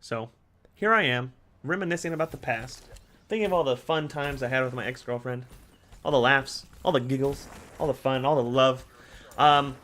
So here I am, reminiscing about the past, thinking of all the fun times I had with my ex-girlfriend, all the laughs, all the giggles, all the fun, all the love. And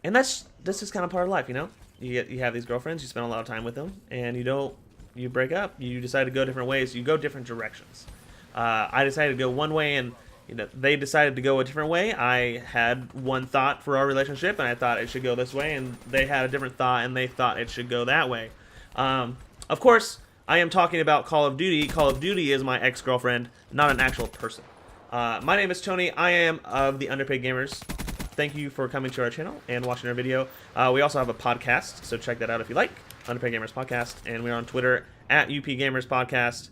this is kind of part of life, you know? You have these girlfriends, you spend a lot of time with them, and you break up, you decide to go different ways, you go different directions. I decided to go one way, and they decided to go a different way. I had one thought for our relationship, and I thought it should go this way, and they had a different thought, and they thought it should go that way. Of course, I am talking about Call of Duty. Call of Duty is my ex-girlfriend, not an actual person. My name is Tony. I am of the Underpaid Gamers. Thank you for coming to our channel and watching our video. We also have a podcast, so check that out if you like. Underpaid Gamers Podcast, and we're on Twitter at UPGamersPodcast.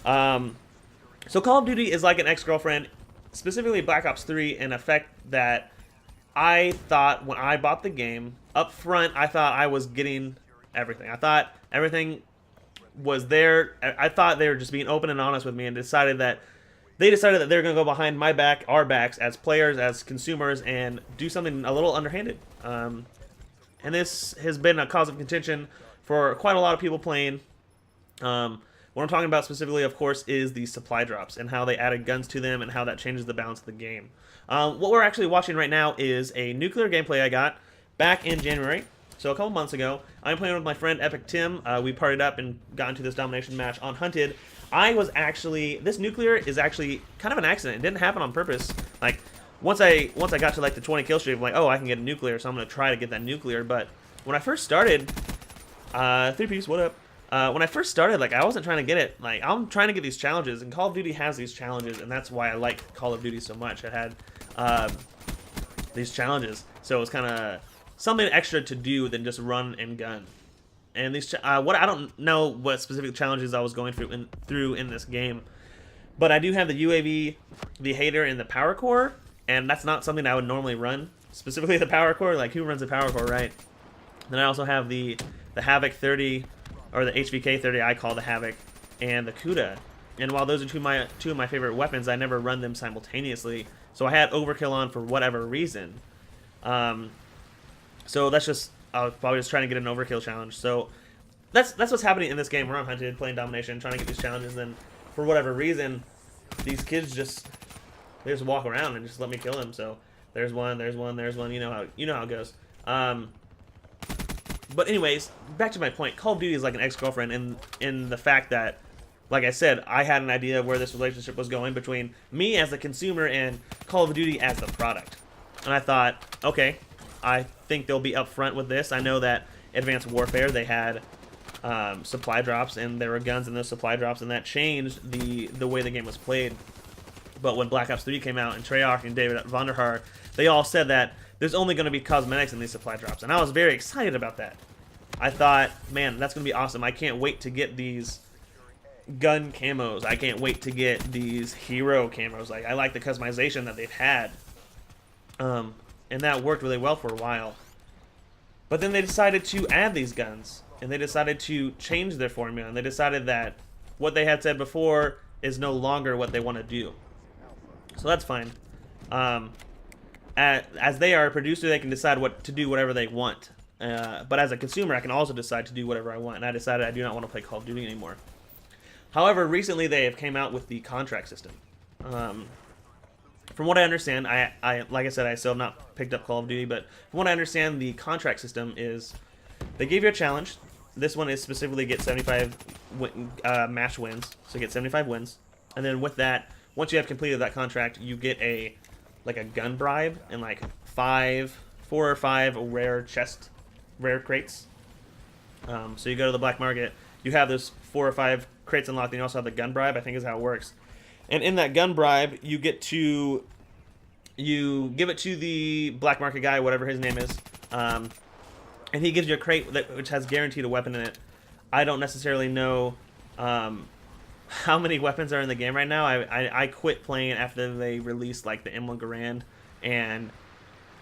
So Call of Duty is like an ex-girlfriend, specifically Black Ops 3, in effect that I thought when I bought the game, up front, I thought I was getting everything. I thought everything was there. I thought they were just being open and honest with me, and decided that they were going to go behind my back, our backs, as players, as consumers, and do something a little underhanded. And this has been a cause of contention for quite a lot of people playing. What I'm talking about specifically, of course, is the supply drops and how they added guns to them and how that changes the balance of the game. What we're actually watching right now is a nuclear gameplay I got back in January, so a couple months ago. I'm playing with my friend Epic Tim. We partied up and got into this domination match on Hunted. This nuclear is actually kind of an accident. It didn't happen on purpose. Like, once I got to like the 20 kill streak, I'm like, oh, I can get a nuclear, so I'm going to try to get that nuclear. But when I first started, 3-piece, what up? When I first started, like, I wasn't trying to get it. Like, I'm trying to get these challenges, and Call of Duty has these challenges, and that's why I like Call of Duty so much. It had these challenges, so it was kind of something extra to do than just run and gun. And these, I don't know what specific challenges I was going through in this game, but I do have the UAV, the Hater, and the Power Core, and that's not something I would normally run. Specifically the Power Core, like, who runs the Power Core, right? Then I also have the Havoc 30, or the HVK 30, I call the Havoc, and the Kuda. And while those are two of my favorite weapons, I never run them simultaneously. So I had overkill on for whatever reason. So that's just, I was probably just trying to get an overkill challenge. So that's what's happening in this game. We're on Hunted, playing domination, trying to get these challenges. And for whatever reason, these kids they just walk around and just let me kill them. So there's one. You know how it goes. But anyways, back to my point. Call of Duty is like an ex-girlfriend in the fact that, like I said, I had an idea of where this relationship was going between me as the consumer and Call of Duty as the product. And I thought, okay, I think they'll be upfront with this. I know that Advanced Warfare, they had supply drops, and there were guns in those supply drops, and that changed the way the game was played. But when Black Ops 3 came out, and Treyarch and David Vonderhaar, they all said that there's only going to be cosmetics in these supply drops, and I was very excited about that. I thought, man, that's going to be awesome. I can't wait to get these gun camos. I can't wait to get these hero camos. Like, I like the customization that they've had. And that worked really well for a while. But then they decided to add these guns, and they decided to change their formula, and they decided that what they had said before is no longer what they want to do. So that's fine. As they are a producer, they can decide what to do, whatever they want. But as a consumer, I can also decide to do whatever I want, and I decided I do not want to play Call of Duty anymore. However, recently they have came out with the contract system. From what I understand, like I said, I still have not picked up Call of Duty, but from what I understand, the contract system is they give you a challenge. This one is specifically get 75 match wins, so get 75 wins, and then with that, once you have completed that contract, you get a gun bribe and like 4 or 5 rare crates. So you go to the black market, you have those 4 or 5 crates unlocked, and you also have the gun bribe, I think is how it works. And in that gun bribe, you give it to the black market guy, whatever his name is, and he gives you a crate which has guaranteed a weapon in it. I don't necessarily know how many weapons are in the game right now. I quit playing after they released like the M1 Garand and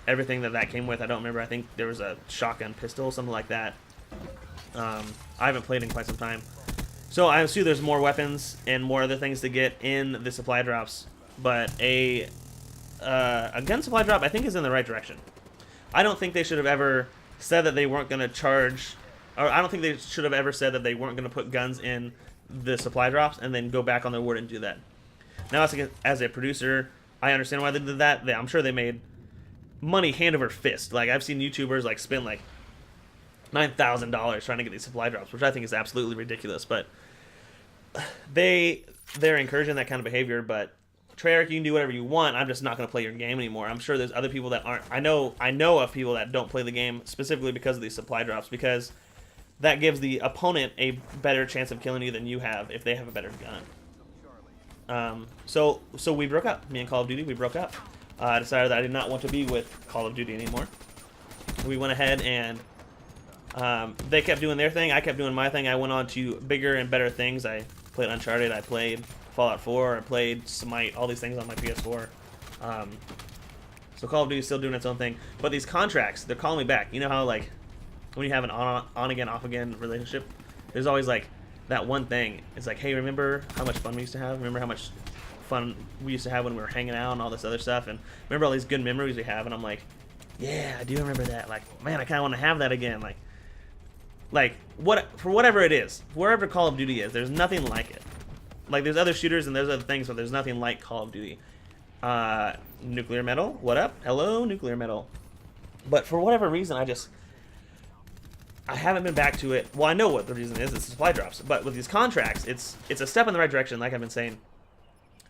everything that came with. I don't remember. I think there was a shotgun pistol, something like that. I haven't played in quite some time. So I assume there's more weapons and more other things to get in the supply drops. But a gun supply drop, I think, is in the right direction. I don't think they should have ever said that they weren't going to charge or I don't think they should have ever said that they weren't going to put guns in the supply drops and then go back on their word and do that. Now, as a producer, I understand why they did that. I'm sure they made money hand over fist. Like, I've seen YouTubers like spend like $9,000 trying to get these supply drops, which I think is absolutely ridiculous. But they're encouraging that kind of behavior. But Treyarch, you can do whatever you want. I'm just not going to play your game anymore. I'm sure there's other people that aren't. I know of people that don't play the game specifically because of these supply drops, because that gives the opponent a better chance of killing you than you have if they have a better gun. So we broke up. Me and Call of Duty, we broke up. I decided that I did not want to be with Call of Duty anymore. We went ahead and they kept doing their thing. I kept doing my thing. I went on to bigger and better things. I played Uncharted. I played Fallout 4. I played Smite. All these things on my PS4. So Call of Duty is still doing its own thing. But these contracts, they're calling me back. You know how, like, when you have an on-again, off-again relationship, there's always, like, that one thing. It's like, hey, remember how much fun we used to have? Remember how much fun we used to have when we were hanging out and all this other stuff? And remember all these good memories we have? And I'm like, yeah, I do remember that. Like, man, I kind of want to have that again. Like, for whatever it is, wherever Call of Duty is, there's nothing like it. Like, there's other shooters and there's other things, but there's nothing like Call of Duty. Nuclear Metal, what up? Hello, Nuclear Metal. But for whatever reason, I haven't been back to it. Well, I know what the reason is. It's supply drops. But with these contracts, it's a step in the right direction, like I've been saying.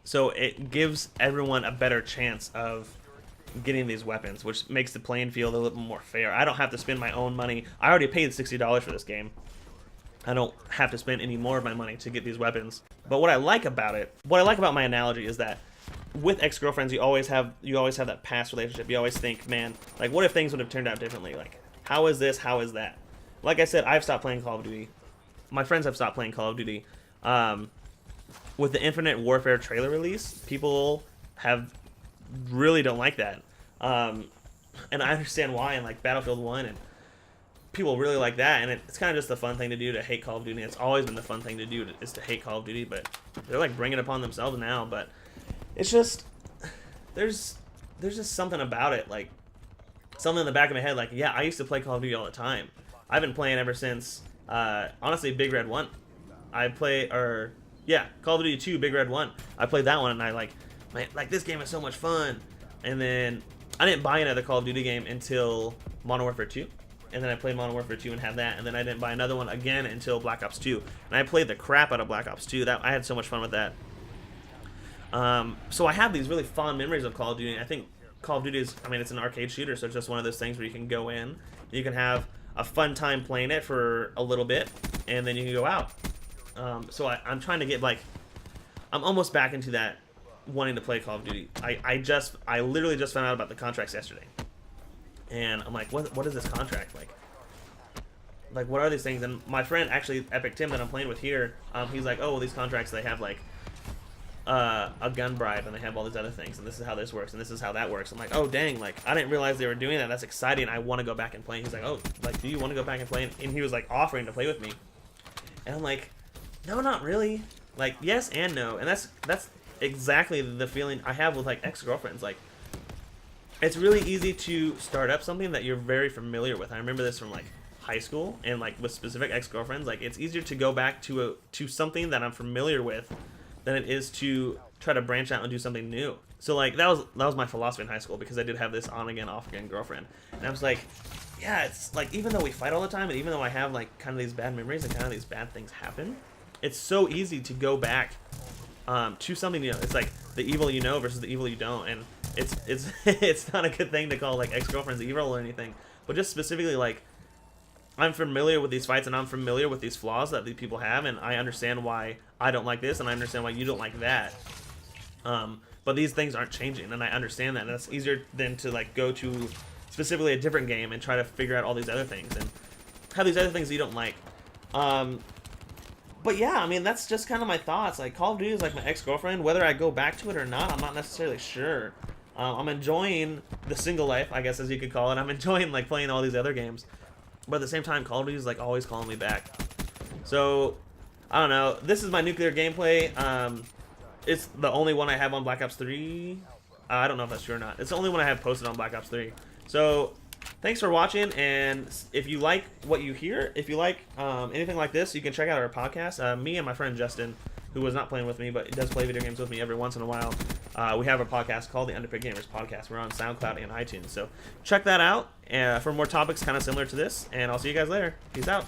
So it gives everyone a better chance of getting these weapons, which makes the playing field a little more fair. I don't have to spend my own money. I already paid $60 for this game. I don't have to spend any more of my money to get these weapons. But what I like about my analogy is that with ex-girlfriends, you always have that past relationship. You always think, man, like, what if things would have turned out differently? Like, how is this? How is that? Like I said, I've stopped playing Call of Duty. My friends have stopped playing Call of Duty. With the Infinite Warfare trailer release, people really don't like that. And I understand why, and like Battlefield 1, and people really like that, and it's kind of just the fun thing to do to hate Call of Duty. It's always been the fun thing to do is to hate Call of Duty, but they're like bringing it upon themselves now. But it's just, there's just something about it, like something in the back of my head, like, yeah, I used to play Call of Duty all the time. I've been playing ever since, honestly, Big Red 1. Call of Duty 2, Big Red 1. I played that one, and I like this game is so much fun. And then I didn't buy another Call of Duty game until Modern Warfare 2. And then I played Modern Warfare 2 and had that. And then I didn't buy another one again until Black Ops 2. And I played the crap out of Black Ops 2. I had so much fun with that. So I have these really fond memories of Call of Duty. I think Call of Duty is, it's an arcade shooter, so it's just one of those things where you can go in, you can have a fun time playing it for a little bit, and then you can go out. So I'm trying to get, I'm almost back into that, wanting to play Call of Duty. I literally just found out about the contracts yesterday. And I'm like, what is this contract? Like, what are these things? And my friend, actually, Epic Tim, that I'm playing with here, he's like, oh, well, these contracts, they have, a gun bribe, and they have all these other things, and this is how this works, and this is how that works. I'm like, oh, dang, I didn't realize they were doing that. That's exciting. I want to go back and play. And he's like, oh, do you want to go back and play? And he was, offering to play with me. And I'm like, no, not really. Yes and no. And that's exactly the feeling I have with, ex-girlfriends. It's really easy to start up something that you're very familiar with. I remember this from, high school, and, with specific ex-girlfriends. It's easier to go back to something that I'm familiar with than it is to try to branch out and do something new. So that was my philosophy in high school, because I did have this on again, off again girlfriend. And I was like, yeah, it's even though we fight all the time, and even though I have kind of these bad memories and kind of these bad things happen, it's so easy to go back to something new. It's like the evil you know versus the evil you don't, and it's it's not a good thing to call ex-girlfriends evil or anything, but just specifically I'm familiar with these fights, and I'm familiar with these flaws that these people have, and I understand why I don't like this, and I understand why you don't like that. But these things aren't changing, and I understand that, and it's easier than to go to specifically a different game and try to figure out all these other things and have these other things that you don't like. But yeah, that's just kind of my thoughts. Call of Duty is my ex-girlfriend. Whether I go back to it or not, I'm not necessarily sure. I'm enjoying the single life, I guess, as you could call it. I'm enjoying playing all these other games. But at the same time, Call of Duty is always calling me back. So, I don't know. This is my nuclear gameplay. It's the only one I have on Black Ops 3. I don't know if that's true or not. It's the only one I have posted on Black Ops 3. So, thanks for watching, and if you like what you hear, if you like anything like this, you can check out our podcast. Me and my friend Justin, who was not playing with me, but does play video games with me every once in a while, we have a podcast called the Underpaid Gamers Podcast. We're on SoundCloud and iTunes, so check that out for more topics kind of similar to this, and I'll see you guys later. Peace out.